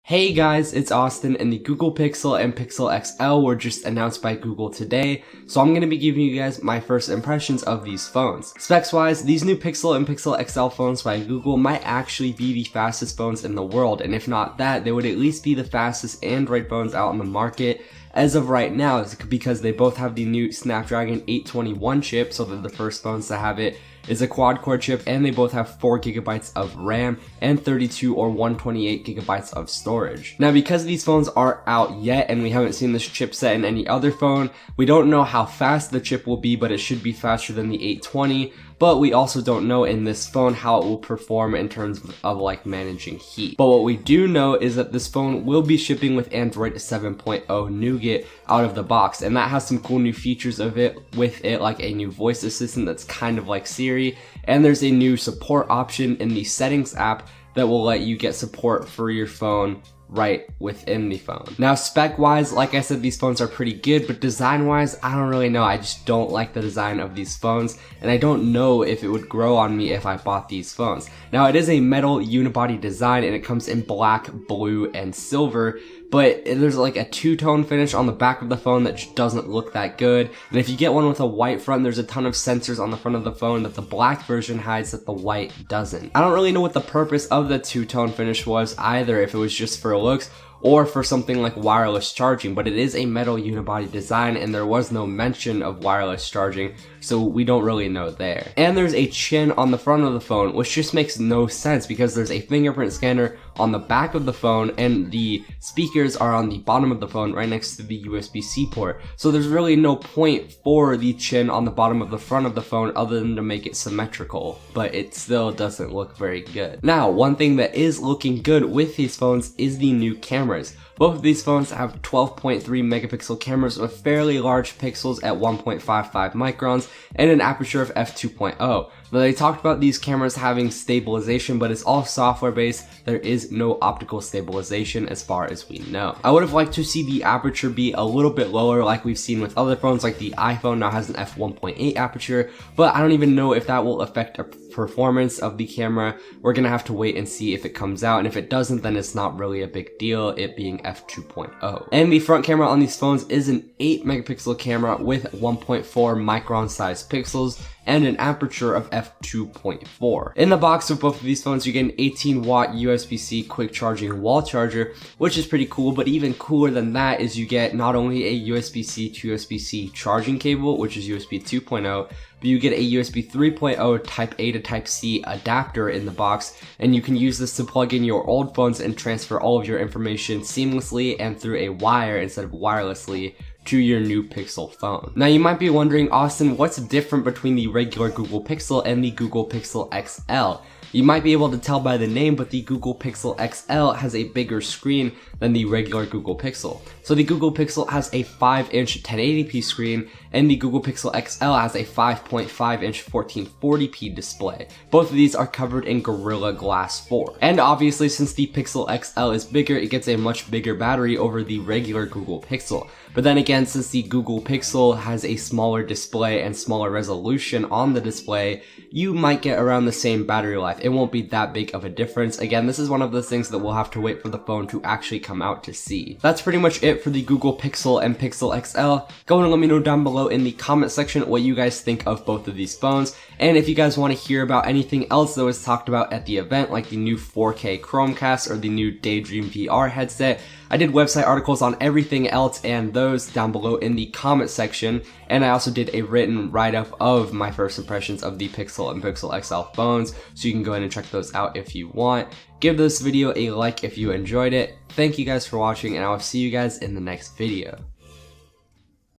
Hey guys, it's Austin, and the Google Pixel and Pixel XL were just announced by Google today, so I'm going to be giving you guys my first impressions of these phones. Specs wise, these new Pixel and Pixel XL phones by Google might actually be the fastest phones in the world, and if not that, they would at least be the fastest Android phones out on the market as of right now, because they both have the new Snapdragon 821 chip, so they're the first phones to have it. Is a quad-core chip, and they both have 4GB of RAM and 32 or 128GB of storage. Now, because these phones aren't out yet and we haven't seen this chipset in any other phone, we don't know how fast the chip will be, but it should be faster than the 820. But we also don't know in this phone how it will perform in terms of like managing heat. But what we do know is that this phone will be shipping with Android 7.0 Nougat out of the box, and that has some cool new features with it, like a new voice assistant that's kind of like Siri, and there's a new support option in the settings app that will let you get support for your phone right within the phone. Now, spec wise, like I said, these phones are pretty good, but design wise, I don't really know. I just don't like the design of these phones, and I don't know if it would grow on me if I bought these phones. Now, it is a metal unibody design, and it comes in black, blue, and silver, but there's like a two-tone finish on the back of the phone that just doesn't look that good. And if you get one with a white front, there's a ton of sensors on the front of the phone that the black version hides that the white doesn't. I don't really know what the purpose of the two-tone finish was either, if it was just for looks or for something like wireless charging, but it is a metal unibody design and there was no mention of wireless charging, so we don't really know there. And there's a chin on the front of the phone, which just makes no sense because there's a fingerprint scanner on the back of the phone and the speakers are on the bottom of the phone right next to the USB-C port. So there's really no point for the chin on the bottom of the front of the phone other than to make it symmetrical, but it still doesn't look very good. Now, one thing that is looking good with these phones is the new cameras. Both of these phones have 12.3 megapixel cameras with fairly large pixels at 1.55 microns and an aperture of f2.0. Now, they talked about these cameras having stabilization, but it's all software based. There is no optical stabilization as far as we know. I would have liked to see the aperture be a little bit lower like we've seen with other phones, like the iPhone now has an f1.8 aperture, but I don't even know if that will affect the performance of the camera. We're gonna have to wait and see if it comes out, and if it doesn't, then it's not really a big deal, it being f2.0. And the front camera on these phones is an 8 megapixel camera with 1.4 micron sized pixels and an aperture of f2.4. In the box of both of these phones, you get an 18-watt USB-C quick charging wall charger, which is pretty cool, but even cooler than that is you get not only a USB-C to USB-C charging cable, which is USB 2.0, but you get a USB 3.0 Type A to Type C adapter in the box, and you can use this to plug in your old phones and transfer all of your information seamlessly and through a wire instead of wirelessly to your new Pixel phone. Now, you might be wondering, Austin, what's different between the regular Google Pixel and the Google Pixel XL? You might be able to tell by the name, but the Google Pixel XL has a bigger screen than the regular Google Pixel. So the Google Pixel has a 5-inch 1080p screen, and the Google Pixel XL has a 5.5-inch 1440p display. Both of these are covered in Gorilla Glass 4. And obviously, since the Pixel XL is bigger, it gets a much bigger battery over the regular Google Pixel. But then again, since the Google Pixel has a smaller display and smaller resolution on the display, you might get around the same battery life. It won't be that big of a difference. Again, this is one of those things that we'll have to wait for the phone to actually come out to see. That's pretty much it for the Google Pixel and Pixel XL. Go and let me know down below in the comment section what you guys think of both of these phones. And if you guys want to hear about anything else that was talked about at the event, like the new 4K Chromecast or the new Daydream VR headset, I did website articles on everything else and those down below in the comment section, and I also did a written write-up of my first impressions of the Pixel and Pixel XL phones, so you can go ahead and check those out if you want. Give this video a like if you enjoyed it. Thank you guys for watching, and I will see you guys in the next video.